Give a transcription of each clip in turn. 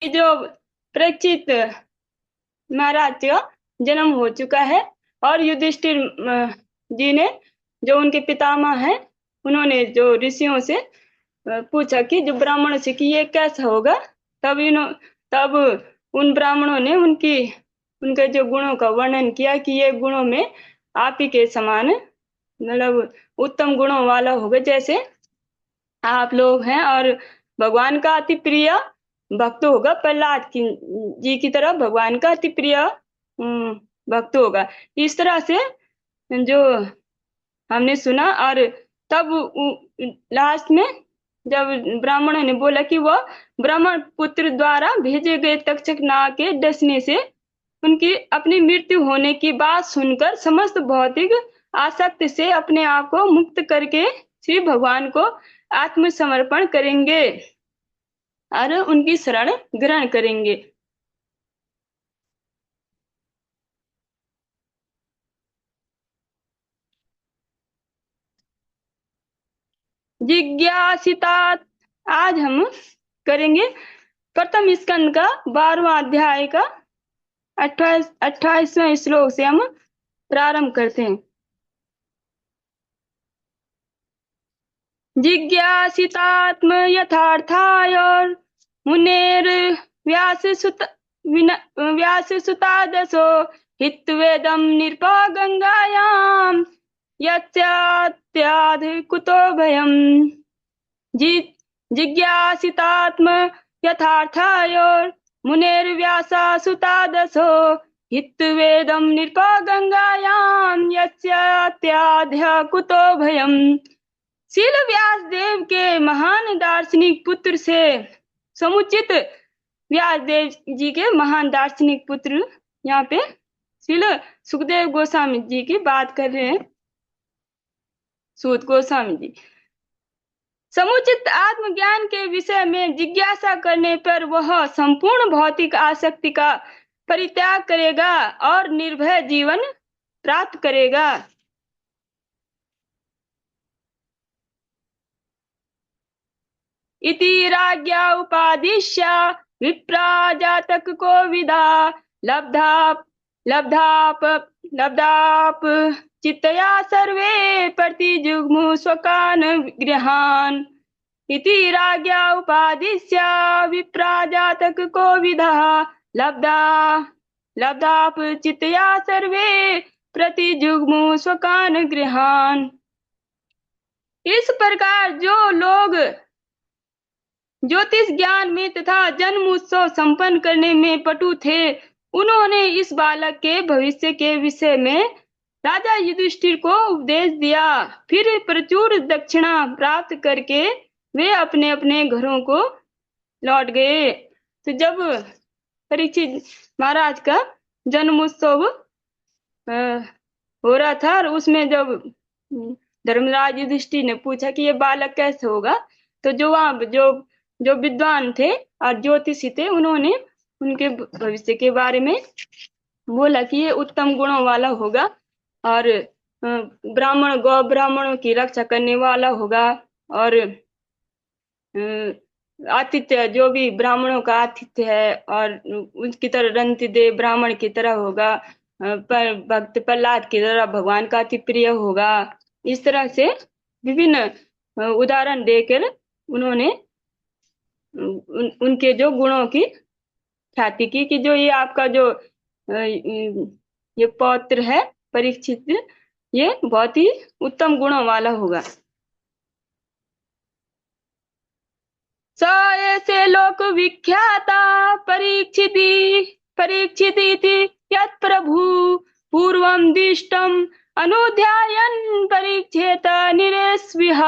जो परीक्षित महाराज का जन्म हो चुका है और युधिष्ठिर जी ने जो उनके पितामह हैं उन्होंने जो ऋषियों से पूछा कि जो ब्राह्मणों से कि ये कैसा होगा। तब इन्हों तब उन ब्राह्मणों ने उनके जो गुणों का वर्णन किया कि ये गुणों में आप ही के समान मतलब उत्तम गुणों वाला होगा जैसे आप लोग हैं। और भगवान का अति प्रिय भक्त होगा प्रहलाद की जी की तरह भगवान का अति प्रिय भक्त होगा। इस तरह से जो हमने सुना। और तब लास्ट में जब ब्राह्मणों ने बोला कि वह ब्राह्मण पुत्र द्वारा भेजे गए तक्षक नाग के डसने से उनकी अपनी मृत्यु होने की बात सुनकर समस्त भौतिक आसक्ति से अपने आप को मुक्त करके श्री भगवान को आत्मसमर्पण करेंगे और उनकी शरण ग्रहण करेंगे। जिज्ञासिता आज हम करेंगे प्रथम स्कंद का 12वां अध्याय का 28वां श्लोक से हम प्रारंभ करते हैं। जिज्ञासितात्म यथार्थाय मुनेर व्यास सुतादसो हित्वेदम निरपा गंगायाम यत्यात्याध कुतो भयम। जिज्ञासितात्म यथार्थाय मुनेर्व्यासा सुतादसो हित्वेदम निरपा गंगायाम यत्यात्याध कुतो भयम। शील व्यास देव के महान दार्शनिक पुत्र से समुचित व्यास देव जी के महान दार्शनिक पुत्र यहाँ पे शील सुखदेव गोस्वामी जी की बात कर रहे हैं। सूत गोस्वामी जी समुचित आत्मज्ञान के विषय में जिज्ञासा करने पर वह संपूर्ण भौतिक आसक्ति का परित्याग करेगा और निर्भय जीवन प्राप्त करेगा। इति राज्ञा उपादिश्य विप्रा जातक को विदा लब्धाप चित्तया सर्वे प्रतिजुग्मु स्वकान गृहान। इति राज्ञा उपादिश्य विप्रा जातक को विदा लब्धाप चित्तया सर्वे प्रतिजुग्मु स्वकान गृहान। इस प्रकार जो लोग ज्योतिष ज्ञान में तथा जन्म उत्सव संपन्न करने में पटु थे उन्होंने इस बालक के भविष्य के विषय में राजा युधिष्ठिर को उपदेश दिया। फिर प्रचुर दक्षिणा प्राप्त करके वे अपने अपने घरों को लौट गए। तो जब परीक्षित महाराज का जन्म उत्सव हो रहा था और उसमें जब धर्मराज युधिष्ठिर ने पूछा कि ये बालक कैसे होगा तो जो विद्वान थे और ज्योतिषी थे उन्होंने उनके भविष्य के बारे में बोला कि ये उत्तम गुणों वाला होगा और गौ ब्राह्मणों की रक्षा करने वाला होगा और आतिथ्य जो भी ब्राह्मणों का आतिथ्य है और उसकी तरह रंतिदेव ब्राह्मण की तरह होगा पर भक्त प्रहलाद की तरह भगवान का अति प्रिय होगा। इस तरह से विभिन्न उदाहरण देकर उन्होंने उनके जो गुणों की ख्याति की कि जो ये आपका जो ये पौत्र है परीक्षित ये बहुत ही उत्तम गुणों वाला होगा। स ऐसे लोक विख्याता परीक्षित यत् प्रभु पूर्वं दिष्टम अनुध्यायन परीक्षेत निरेस्विह।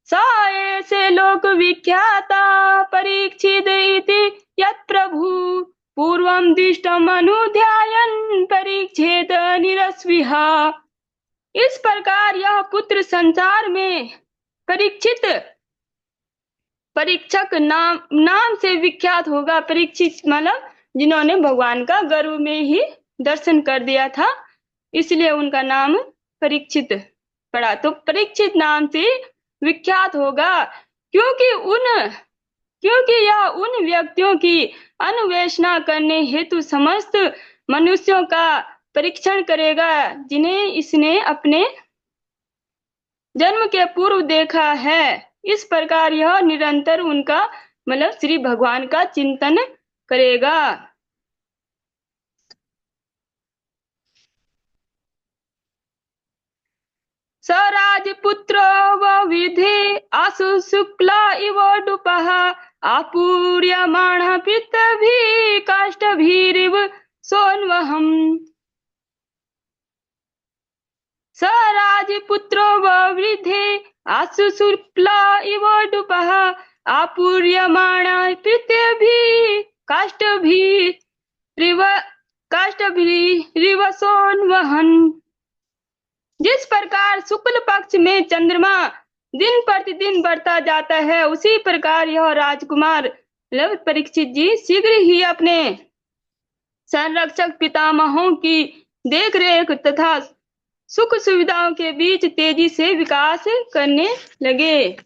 स ऐसे लोक विख्याता परीक्षित यत् प्रभु पूर्वं दिष्टम अनुध्यायन परीक्षेत निरस्विह। इस प्रकार यह पुत्र संसार में परीक्षक नाम से विख्यात होगा। परीक्षित मतलब जिन्होंने भगवान का गर्भ में ही दर्शन कर दिया था इसलिए उनका नाम परीक्षित पड़ा। तो परीक्षित नाम से विख्यात होगा क्योंकि क्योंकि यह उन व्यक्तियों की अन्वेषणा करने हेतु समस्त मनुष्यों का परीक्षण करेगा जिन्हें इसने अपने जन्म के पूर्व देखा है। इस प्रकार यह निरंतर उनका मतलब श्री भगवान का चिंतन करेगा। स राजपुत्रो वविधे आसु शुक्ला इव डुपः आपूर्यमाणः पृथ्वी काष्ठभिरिव सोन्वहम्। स राजपुत्रो ववृद्धे आसु शुक्ला इव डुपः आपूर्यमाणः पृथ्वी काष्ठभिरिव सोन्वहन्। जिस प्रकार शुक्ल पक्ष में चंद्रमा दिन प्रतिदिन बढ़ता जाता है, उसी प्रकार यह राजकुमार परीक्षित जी शीघ्र ही अपने संरक्षक पितामहों की देखरेख तथा सुख सुविधाओं के बीच तेजी से विकास करने लगे।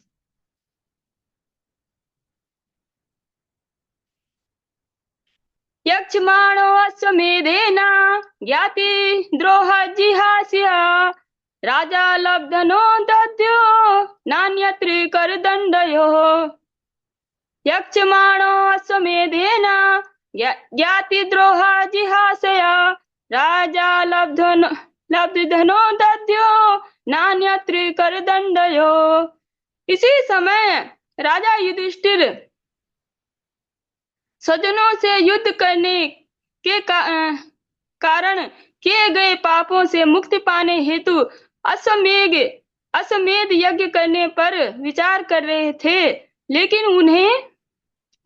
यक्षमाणो अश्वमेधेन ज्ञाति द्रोह जिहास्य राजा लब्धनो दद्यो नान्यत्र करदण्डयोः। यक्षमाणो अश्वमेधेन ज्ञाति द्रोह जिहास्य राजा लब्धनो दद्यो नान्यत्र करदण्डयोः। इसी समय राजा युधिष्ठिर स्वजनों से युद्ध करने के कारण किए गए पापों से मुक्ति पाने हेतु अश्वमेध यज्ञ करने पर विचार कर रहे थे, लेकिन उन्हें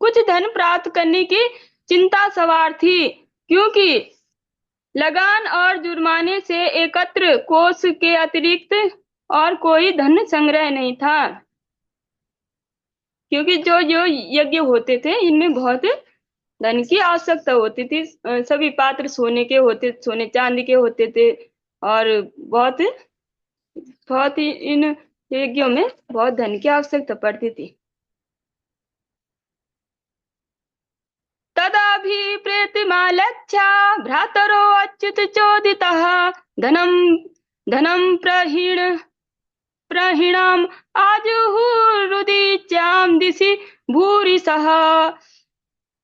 कुछ धन प्राप्त करने की चिंता सवार थी, क्योंकि लगान और जुर्माने से एकत्र कोष के अतिरिक्त और कोई धन संग्रह नहीं था। क्योंकि जो यज्ञ होते थे इनमें बहुत धन की आवश्यकता होती थी। सभी पात्र सोने चांदी के होते थे और बहुत ही इन यज्ञों में बहुत धन की आवश्यकता पड़ती थी। तदाभिप्रेतिमालक्ष्य भ्रातरो अच्युत चोदितः धनं प्रहीणम् आजुहुरुदीच्यां दिशि भूरिशः।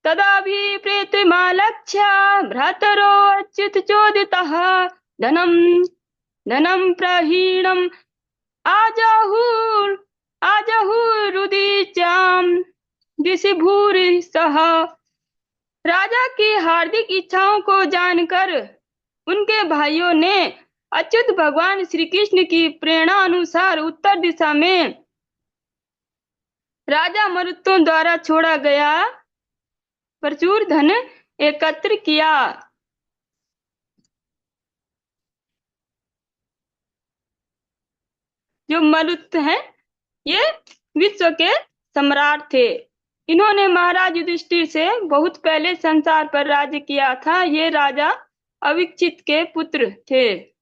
तदाभिप्रेतिमालक्ष्य भ्रातरो अच्युत चोदितः धनं प्रहीणम् आजुहुरुदीच्यां दिशि भूरिशः। राजा की हार्दिक इच्छाओं को जानकर उनके भाइयों ने अच्युत भगवान श्री कृष्ण की प्रेरणा अनुसार उत्तर दिशा में राजा मरुतों द्वारा छोड़ा गया प्रचुर धन एकत्र किया। जो मरुत हैं ये विश्व के सम्राट थे। इन्होंने महाराज युधिष्ठिर से बहुत पहले संसार पर राज्य किया था। ये राजा अविक्षित के पुत्र थे।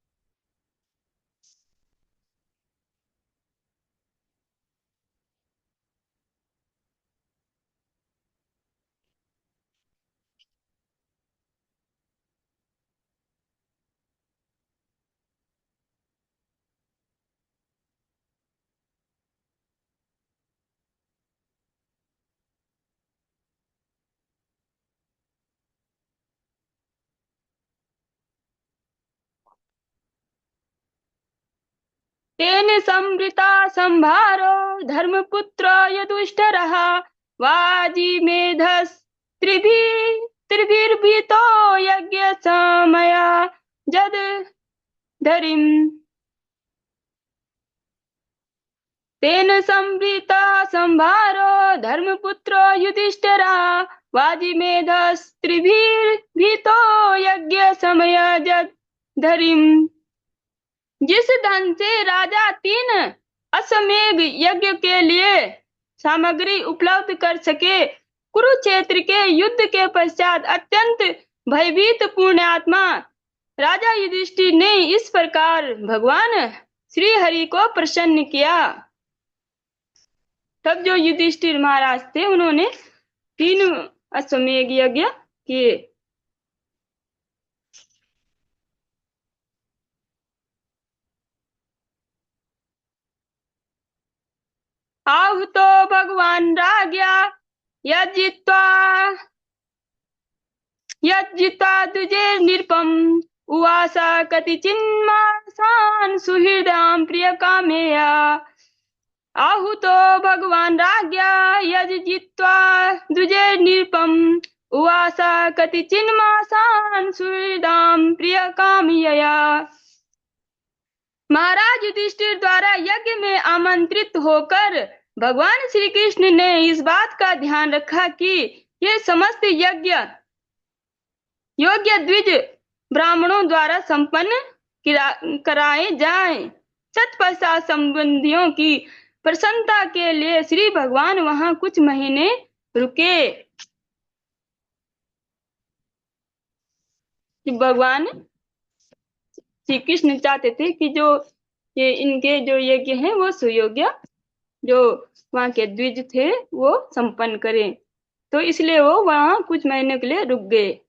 तेन संवृता संभारो धर्मपुत्र युधिष्ठिरः वाजिमेधस्त्रिभिर्भीतो यज्ञसमया जदधरिम्। तेन संवृता संभारो धर्मपुत्र युधिष्ठिरः वाजिमेधस्त्रिभिर्भीतो यज्ञसमया जदधरिम्। जिस धन से राजा 3 अश्वमेध यज्ञ के लिए सामग्री उपलब्ध कर सके, कुरुक्षेत्र के युद्ध के पश्चात अत्यंत भयभीत पुण्यात्मा राजा युधिष्ठिर ने इस प्रकार भगवान श्री हरि को प्रसन्न किया। तब जो युधिष्ठिर महाराज थे उन्होंने 3 अश्वमेध यज्ञ किए। आहुतो भगवान राज्ञा यज्जित्वा यज्जित्वा द्विजे नृपम् उवास कतिचिन्मासान् सुहृदां प्रियकामेया। आहुतो भगवान राज्ञा यज्जित्वा द्विजे नृपम् उवास कतिचिन्मासान् सुहृदां प्रियकामेया। महाराज युधिष्ठिर द्वारा यज्ञ में आमंत्रित होकर भगवान श्री कृष्ण ने इस बात का ध्यान रखा कि ये समस्त यज्ञ योग्य द्विज ब्राह्मणों द्वारा संपन्न कराए जाएं। तत्पश्चात संबंधियों की प्रसन्नता के लिए श्री भगवान वहां कुछ महीने रुके। भगवान श्री कृष्ण चाहते थे कि जो ये इनके जो यज्ञ हैं वो सुयोग्य जो वहां के द्विज थे वो संपन्न करें, तो इसलिए वो वहां कुछ महीने के लिए रुक गए।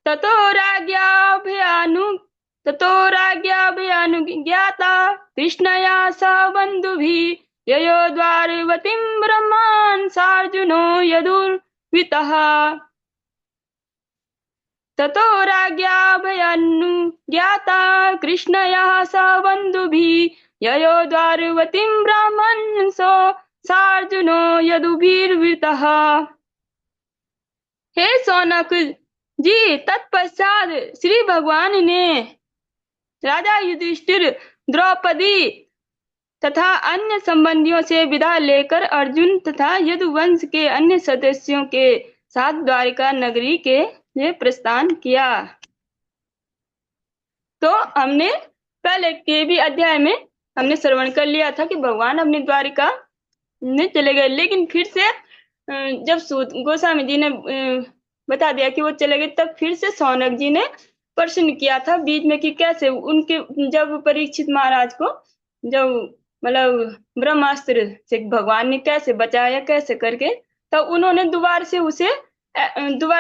ततो राज्ञाभयानु ततो राज्ञाभयानुज्ञाता कृष्णया सह बन्धुभिः ययो द्वारवतीं ब्रह्मान् सार्जुनो यदुर्वितः। ततो राज्ञाभयानुज्ञाता कृष्णया सह बन्धुभिः ययो द्वारवतीं ब्रह्मन् सार्जुनो यदुभिर्वृतः। हे सौनक जी, तत्पश्चात श्री भगवान ने राजा युधिष्ठिर, द्रौपदी तथा अन्य संबंधियों से विदा लेकर अर्जुन तथा यदुवंश के अन्य सदस्यों के साथ द्वारिका नगरी के लिए प्रस्थान किया। तो हमने पहले के भी अध्याय में हमने श्रवण कर लिया था कि भगवान अपनी द्वारिका में चले गए, लेकिन फिर से जब सूत गोस्वामी जी ने बता दिया कि वो चले गए, तब फिर से सौनक जी ने प्रश्न किया था बीच में कि कैसे उनके जब परीक्षित महाराज को जब मतलब ब्रह्मास्त्र से भगवान ने कैसे बचाया कैसे करके, तब उन्होंने दोबारा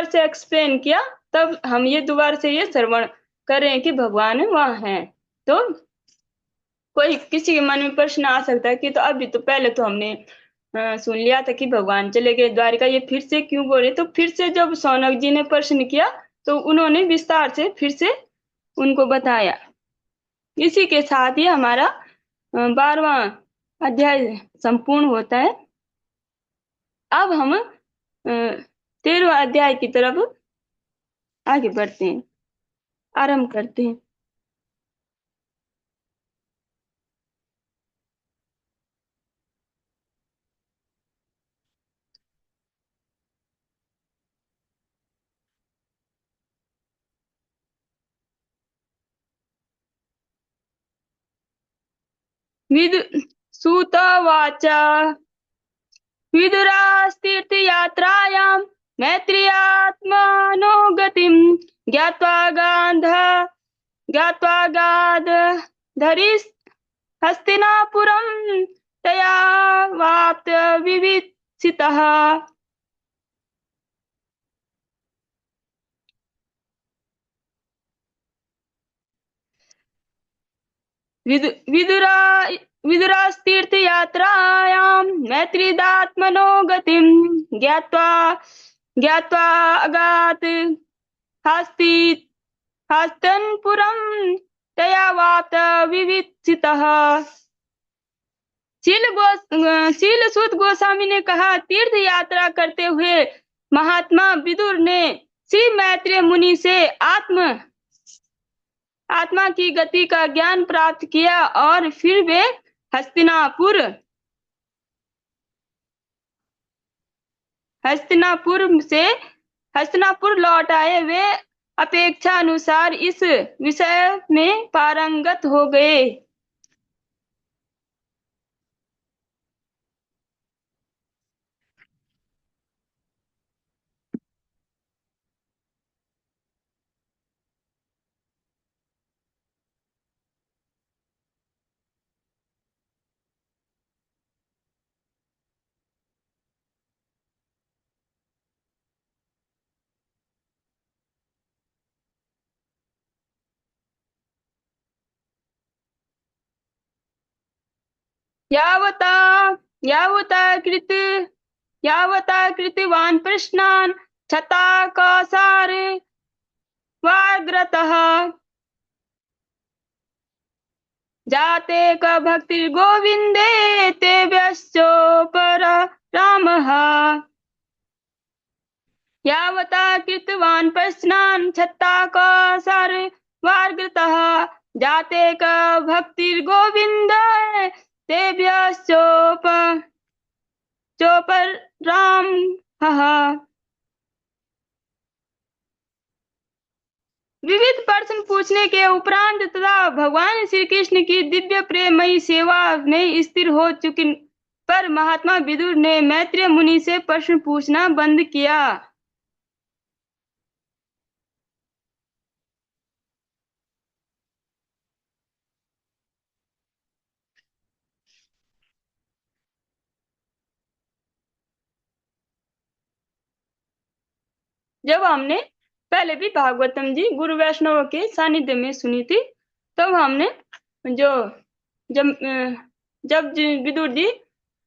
से एक्सप्लेन किया। तब हम ये दोबारा से ये श्रवण करें कि भगवान वहां हैं। तो कोई किसी के मन में प्रश्न आ सकता है कि तो अभी तो पहले तो हमने सुन लिया था कि भगवान चले गए द्वारिका, ये फिर से क्यों बोले। तो फिर से जब सौनक जी ने प्रश्न किया तो उन्होंने विस्तार से फिर से उनको बताया। इसी के साथ ही हमारा 12वां अध्याय संपूर्ण होता है। अब हम 13वां अध्याय की तरफ आगे बढ़ते हैं, आरंभ करते हैं। विदु सूतवाच विदुरास्तीर्थयात्रायां मैत्रेयात्मनो गतिं ज्ञात्वा गान्धारीस् हस्तिनापुरं तया वाप्त विवित्सितः। विदुरास्तीर्थयात्रायां मैत्रेयात्मनो गतिं ज्ञात्वा अगात् हस्तिनापुरं तया वाप्त विवित्सितः। शील सुत गोस्वामी ने कहा, तीर्थ यात्रा करते हुए महात्मा विदुर ने श्री मैत्रेय मुनि से आत्मा की गति का ज्ञान प्राप्त किया और फिर वे हस्तिनापुर लौट आए। वे अपेक्षा अनुसार इस विषय में पारंगत हो गए। यावता यावता कृत यावता कृतवान् प्रश्नान् छताकसार वाग्रतः जाते क भक्तिर्गोविन्दे तेभ्यश्चोपर रामः यावता कृतवान् प्रश्नान् छत्ताकसार वाग्रतः जाते क भक्तिर्गोविन्दे तेभ्यश्चोपर रामः विविध प्रश्न पूछने के उपरांत तथा भगवान श्री कृष्ण की दिव्य प्रेमयी सेवा में स्थिर हो चुकी पर महात्मा विदुर ने मैत्रेय मुनि से प्रश्न पूछना बंद किया। जब हमने पहले भी भागवतम जी गुरु वैष्णव के सानिध्य में सुनी थी, तब हमने जो जब जब विदुर जी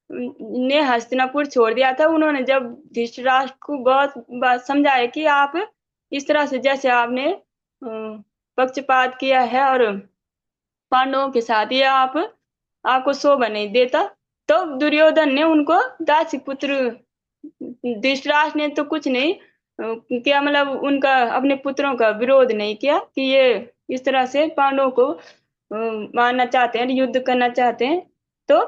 ने हस्तिनापुर छोड़ दिया था, उन्होंने जब धृतराष्ट्र को बहुत बात समझाया कि आप इस तरह से जैसे आपने पक्षपात किया है और पांडवों के साथ ये आपको शोभा नहीं देता, तो दुर्योधन ने उनको दासी पुत्र धृतराष्ट्र ने तो कुछ नहीं किया, मतलब उनका अपने पुत्रों का विरोध नहीं किया कि ये इस तरह से पांडवों को मारना चाहते हैं, युद्ध करना चाहते हैं। तो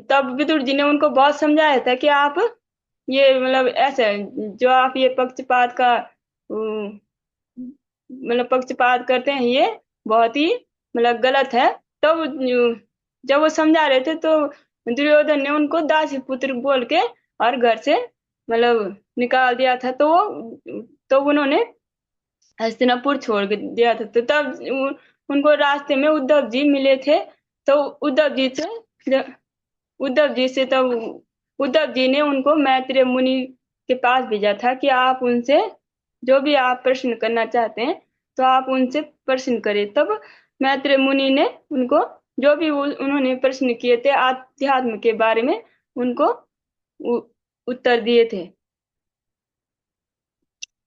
तब विदुर जी ने उनको बहुत समझाया था कि आप ये मतलब ऐसे जो आप ये पक्षपात का मतलब पक्षपात करते हैं, ये बहुत ही मतलब गलत है। तो जब वो समझा रहे थे तो दुर्योधन ने उनको दासी पुत्र बोल के और घर से मतलब निकाल दिया था। तो उन्होंने हस्तिनापुर छोड़ दिया था। तो तब उनको रास्ते में उद्धव जी मिले थे। तो उद्धव जी से तब उद्धव जी ने उनको मैत्रेय मुनि के पास भेजा था कि आप उनसे जो भी आप प्रश्न करना चाहते हैं तो आप उनसे प्रश्न करें। तब मैत्रेय मुनि ने उनको जो भी उन्होंने प्रश्न किए थे आध्यात्म के बारे में उनको उत्तर दिए थे।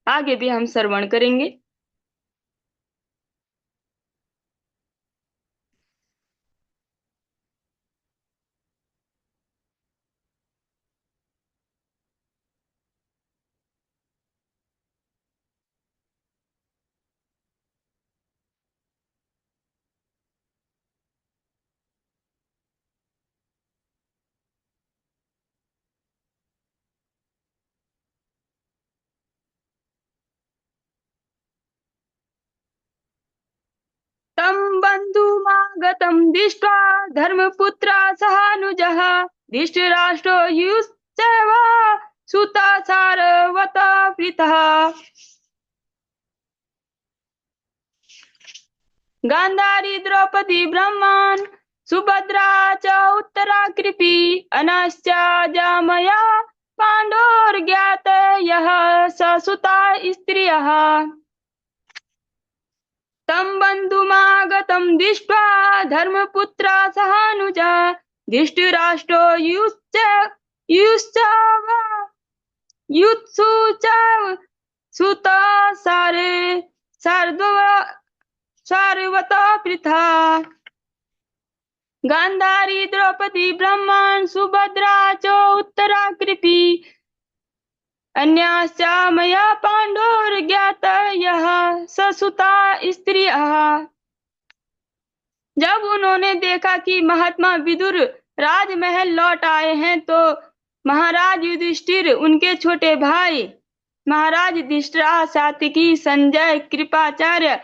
आगे भी हम श्रवण करेंगे। तं बन्धुमागतं दृष्ट्वा धर्मपुत्रा सहानुजः धृतराष्ट्रो युश्चैव सुता सारवता प्रीतः गान्धारी द्रौपदी ब्रह्मान् सुभद्रा च उत्तरा कृपी अनश्चा जामया पाण्डोर्ज्ञातयः ससुता स्त्रियः तं बन्धुमागतं दृष्ट्वा धर्मपुत्रा सहानुजा धृतराष्ट्रो युश्चैव युत्सु च सुता सारवता पृथा गान्धारी द्रौपदी ब्रह्मान् सुभद्रा च उत्तरा कृपी अन्याश्च मया पाण्डोर्ज्ञातयः ससुता स्त्रियः। जब उन्होंने देखा कि महात्मा विदुर राजमहल लौट आए हैं, तो महाराज युधिष्ठिर, उनके छोटे भाई महाराज धृतराष्ट्र, सात्विकी, संजय, कृपाचार्य,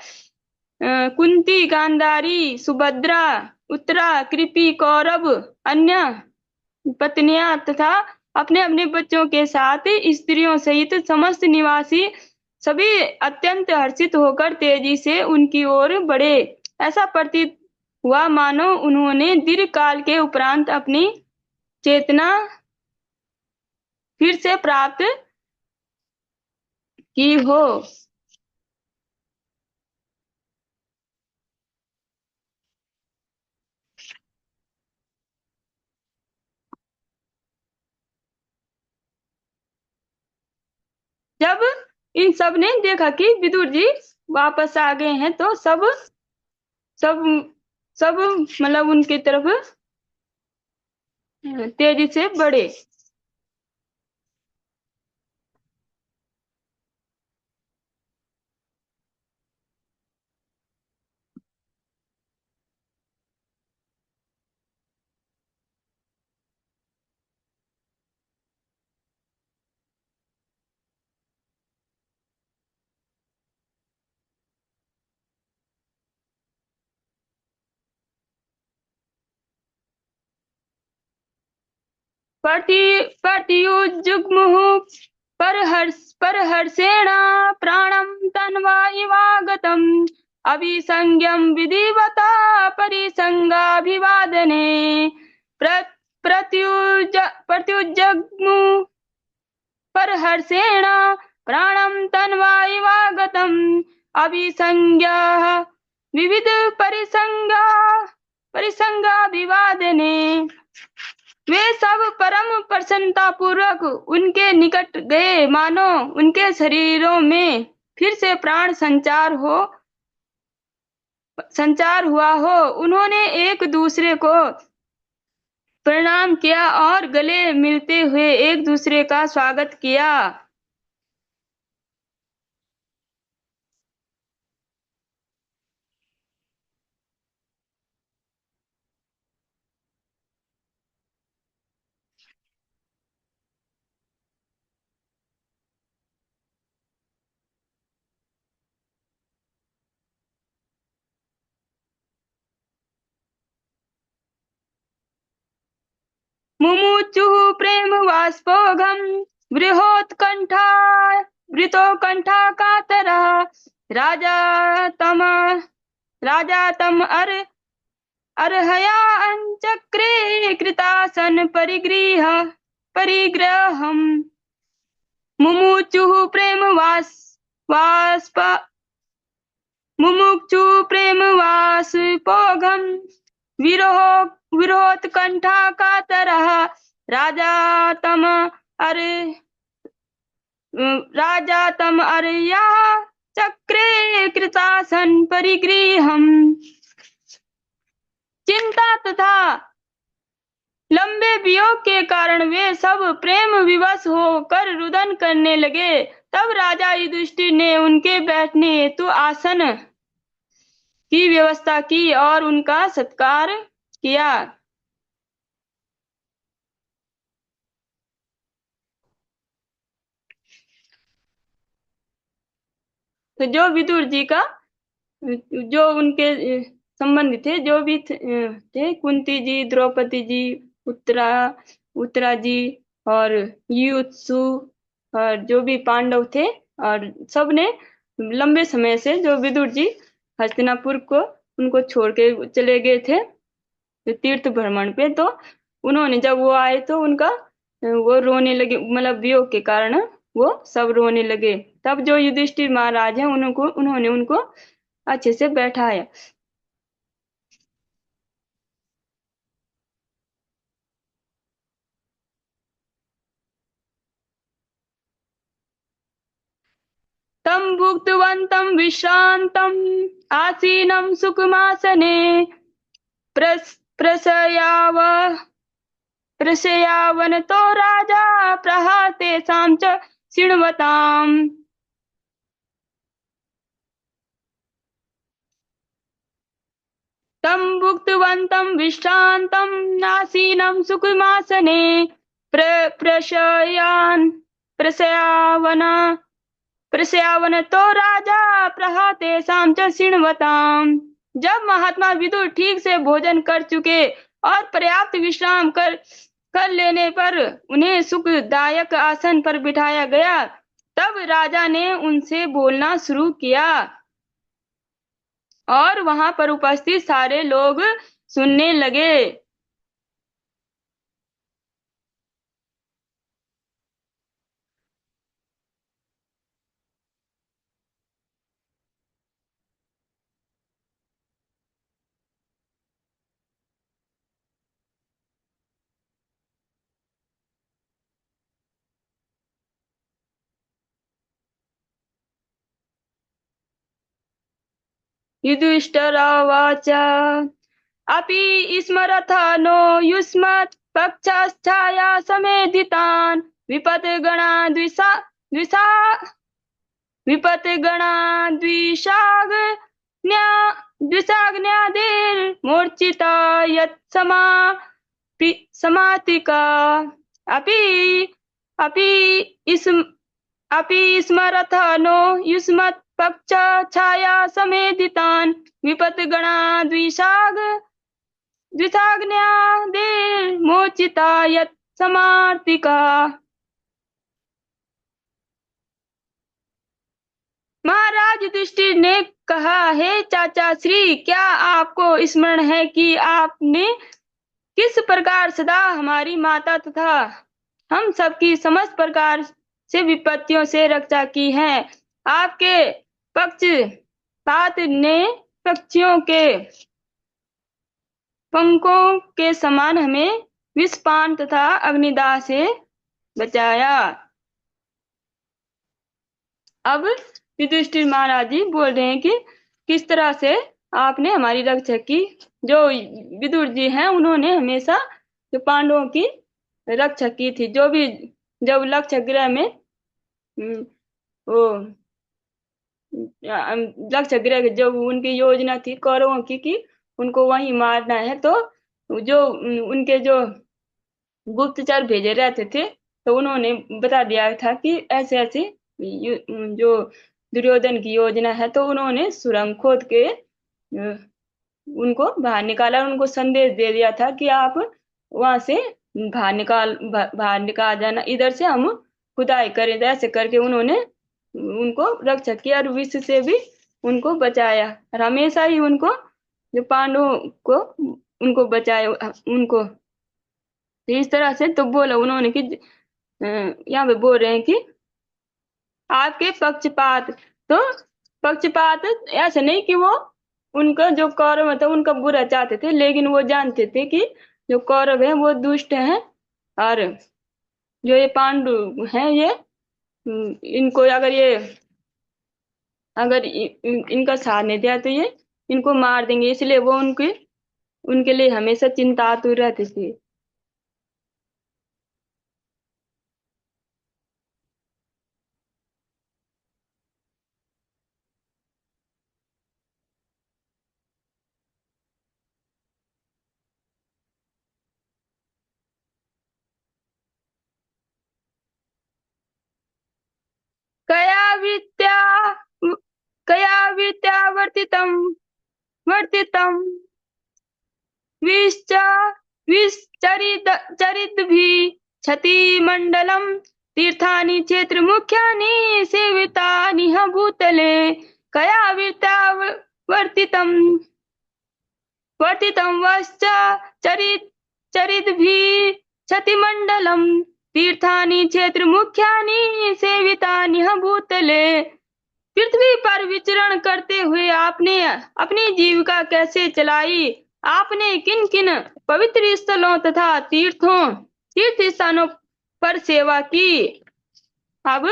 कुंती, गांधारी, सुभद्रा, उत्तरा, कृपी, कौरव, अन्य पत्नियां तथा अपने अपने बच्चों के साथ स्त्रियों सहित समस्त निवासी सभी अत्यंत हर्षित होकर तेजी से उनकी ओर बढ़े। ऐसा प्रतीत हुआ मानो उन्होंने दीर्घ काल के उपरांत अपनी चेतना फिर से प्राप्त की हो। जब इन सब ने देखा कि विदुर जी वापस आ गए हैं तो सब सब मतलब उनकी तरफ तेजी से बढ़े। प्रति प्रत्युजग्मुः पर हर्षेण प्राणं तन्वा इवागतम् अभिसंज्ञं विधिवता परिसंगाभिवादने प्र प्रत्युजग्मु पर हर्षेण प्राणं तन्वा इवागतम् अभिसंज्ञः विविध परिसंगाभिवादने। वे सब परम प्रसन्नता पूर्वक उनके निकट गए, मानो उनके शरीरों में फिर से प्राण संचार हुआ हो। उन्होंने एक दूसरे को प्रणाम किया और गले मिलते हुए एक दूसरे का स्वागत किया। मुमुचुः प्रेम वाष्पोघम् बृहोत्कण्ठा वृतोत्कण्ठा कातरः राजा तम राजा तम अर्हया चक्रे कृतासन परिग्रहम् मुमुचुः प्रेम वाष्प मुमुक्षु प्रेम वाष्पोघम् विरोह विरोधकण्ठा कातरः राजा तम अर राजा तम अर्यः चक्रे कृतासन परिगृहम्। चिंता तथा लंबे वियोग के कारण वे सब प्रेम विवश होकर रुदन करने लगे। तब राजा युधिष्ठिर ने उनके बैठने हेतु आसन की व्यवस्था की और उनका सत्कार किया। तो जो विदुर जी का जो उनके संबंधी थे, जो भी थे, कुंती जी, द्रौपदी जी, उत्तरा उत्तरा जी और युत्सु और जो भी पांडव थे, और सब ने लंबे समय से जो विदुर जी हस्तिनापुर को उनको छोड़ के चले गए थे तीर्थ भ्रमण पे, तो उन्होंने जब वो आए तो उनका वो रोने लगे, मतलब वियोग के कारण वो सब रोने लगे। तब जो युधिष्ठिर महाराज हैं उन्होंने उनको अच्छे से बैठाया। तं भुक्तवन्तं विश्रान्तं आसीनं सुखमासने प्रशयाव प्रशयावनतो राजा प्रहातेषां च शृण्वताम्। तं भुक्तवन्तं विश्रान्तं नासीनं सुखमासने प्रशयान प्रशयावन प्रशयावनतो राजा प्रहातेषां च शृण्वताम्। जब महात्मा विदुर ठीक से भोजन कर चुके और पर्याप्त विश्राम कर लेने पर उन्हें सुखदायक आसन पर बिठाया गया, तब राजा ने उनसे बोलना शुरू किया और वहां पर उपस्थित सारे लोग सुनने लगे। युधिष्ठिरोवाच अपि स्मरथ नो युष्मत् पक्षाच्छाया समेधितान् विपत्तिगणा द्विषा विपत्तिगणा द्विषाग्न्यादिर्मूर्छिता यत्समा समातिका अपि अपि स्म अपि स्मरथ नो युष्मत् पक्ष छाया समेधितान् विपत्तिगणा द्विषाग्न्यादिर्मूर्छिता यत् समार्तिका। महाराज युधिष्ठिर ने कहा, हे चाचा श्री, क्या आपको स्मरण है कि आपने किस प्रकार सदा हमारी माता तथा हम सबकी समस्त प्रकार से विपत्तियों से रक्षा की है। आपके पक्षपात ने पक्षियों के पंखों के समान हमें विषपान तथा अग्निदाह से बचाया। अब युधिष्ठिर महाराज जी बोल रहे हैं कि किस तरह से आपने हमारी रक्षा की। जो विदुर जी हैं उन्होंने हमेशा जो पांडवों की रक्षा की थी। जो भी जब लक्ष्य गृह में वो लक्ष्य गृह जब उनकी योजना थी कौरवों की कि उनको वहीं मारना है, तो जो उनके जो गुप्तचर भेजे रहते थे तो उन्होंने बता दिया था कि ऐसे ऐसे जो दुर्योधन की योजना है। तो उन्होंने सुरंग खोद के उनको बाहर निकाला, उनको संदेश दे दिया था कि आप वहां से बाहर निकाल जाना, इधर से हम खुदाई करें। ऐसे करके उन्होंने उनको रक्षा किया और विष से भी उनको बचाया और हमेशा ही उनको जो पांडवों को उनको बचाए उनको। इस तरह से तो बोला उन्होंने कि यहाँ पे बोल रहे हैं कि आपके पक्षपात, तो पक्षपात ऐसे नहीं कि वो उनका जो कौरव था उनका बुरा चाहते थे, लेकिन वो जानते थे कि जो कौरव है वो दुष्ट हैं और जो ये पांडु हैं ये इनको अगर इनका साथ नहीं दिया तो ये इनको मार देंगे, इसलिए वो उनके लिए हमेशा चिंतातुर रहते थे। कया विद्या कया विद्या वर्तितम विश्च चरिद्भिः क्षति मंडलम तीर्थानि क्षेत्र मुख्यानि सेवितानि ह भूतले कया विद्या वर्तितम वश्च चरिद्भिः क्षतिमंडलम तीर्थानि क्षेत्र मुख्यानि सेवितानि ह भूतले। पृथ्वी पर विचरण करते हुए आपने अपनी जीविका कैसे चलाई? आपने किन किन पवित्र स्थलों तथा तीर्थ स्थानों पर सेवा की? अब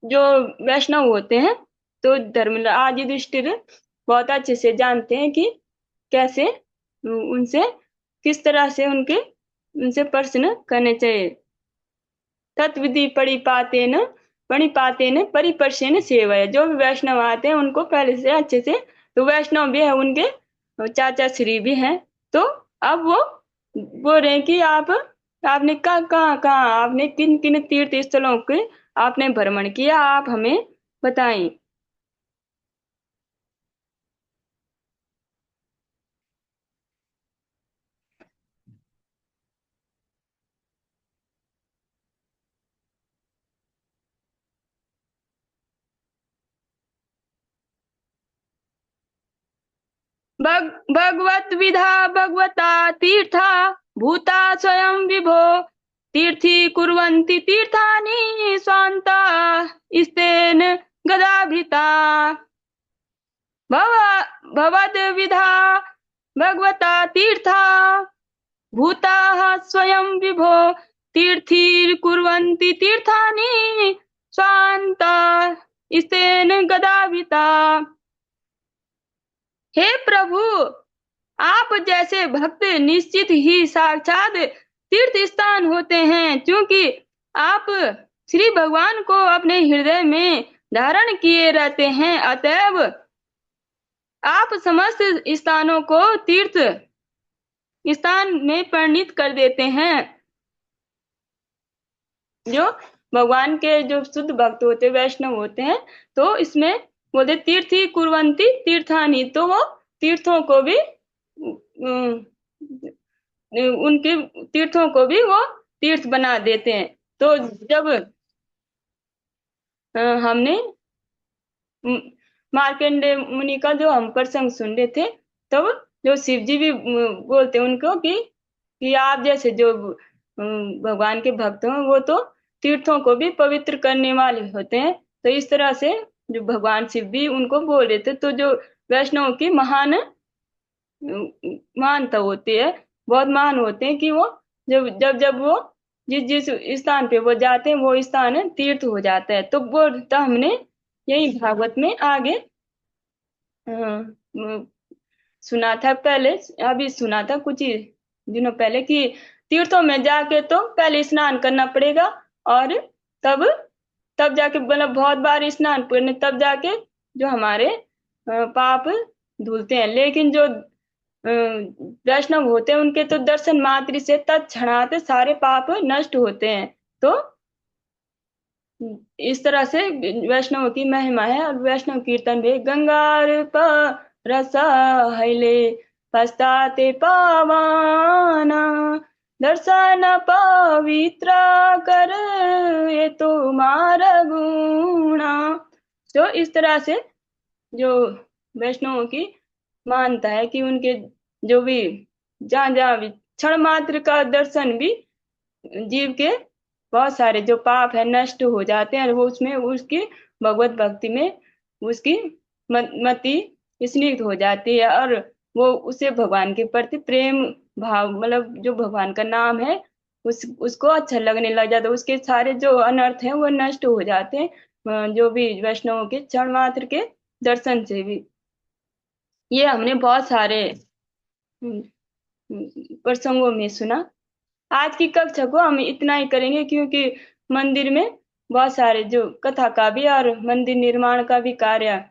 जो वैष्णव होते हैं तो धर्मराज युधिष्ठिर बहुत अच्छे से जानते हैं कि कैसे उनसे किस तरह से उनसे प्रश्न करने चाहिए। तत्विधि परिपातेन परिपर्शेन सेवया। जो भी वैष्णव आते हैं उनको पहले से अच्छे से, तो वैष्णव भी है उनके चाचा श्री भी हैं, तो अब वो बोल रहे हैं कि आपने कहाँ आपने किन किन तीर्थ स्थलों के आपने भ्रमण किया, आप हमें बताएं। भगवत विधा भगवता तीर्था भूता स्वयं विभो तीर्थी कुर्वन्ति तीर्थानि स्वान्ता स्तेन गदाभृता। भवद विधा भगवता तीर्था भूताः स्वयं विभो तीर्थी कुर्वन्ति तीर्थानि स्तेन गदाभिता। हे प्रभु, आप जैसे भक्त निश्चित ही साक्षात तीर्थ स्थान होते हैं, क्योंकि आप श्री भगवान को अपने हृदय में धारण किए रहते हैं। अतएव आप समस्त स्थानों को तीर्थ स्थान में परिणित कर देते हैं। जो भगवान के जो शुद्ध भक्त होते हैं, वैष्णव होते हैं, तो इसमें बोलते तीर्थी कुर्वन्ति तीर्थानि, तो वो तीर्थों को भी उनके तीर्थों को भी वो तीर्थ बना देते हैं। तो जब हमने मार्कंडेय मुनि का जो हम प्रसंग सुन रहे थे, तब जो शिव जी भी बोलते हैं उनको कि आप जैसे जो भगवान के भक्त हैं, वो तो तीर्थों को भी पवित्र करने वाले होते हैं। तो इस तरह से जो भगवान शिव भी उनको बोल रहे थे, तो जो वैष्णव की महानता होती है, बहुत महान होते हैं कि वो जब जब जब वो जिस जिस स्थान पे वो जाते हैं, वो स्थान तीर्थ हो जाता है। तो वो तो हमने यही भागवत में आगे सुना था पहले, अभी सुना था कुछ ही दिनों पहले कि तीर्थों में जाके तो पहले स्नान करना पड़ेगा, और तब तब जाके मतलब बहुत बार स्नान करने तब जाके जो हमारे पाप धुलते हैं। लेकिन जो वैष्णव होते हैं, उनके तो दर्शन मात्र से तत्क्षणात सारे पाप नष्ट होते हैं। तो इस तरह से वैष्णव की महिमा है। और वैष्णव कीर्तन भी गंगार रसा हैले पस्ताते पावाना, दर्शन पवित्र कर ये तो मारा गुणा। तो इस तरह से जो वैष्णवों की मानता है कि उनके जो भी जहाँ जहाँ भी क्षण मात्र का दर्शन भी जीव के बहुत सारे जो पाप है नष्ट हो जाते हैं, और वो उसमें उसकी भगवत भक्ति में उसकी मति स्निग्ध हो जाती है, और वो उसे भगवान के प्रति प्रेम भाव, मतलब जो भगवान का नाम है उसको अच्छा लगने लग जाता है। उसके सारे जो अनर्थ हैं वो नष्ट हो जाते हैं, जो भी वैष्णवों के क्षण मात्र के दर्शन से भी। ये हमने बहुत सारे प्रसंगों में सुना। आज की कक्षा को हम इतना ही करेंगे, क्योंकि मंदिर में बहुत सारे जो कथा का भी और मंदिर निर्माण का भी कार्य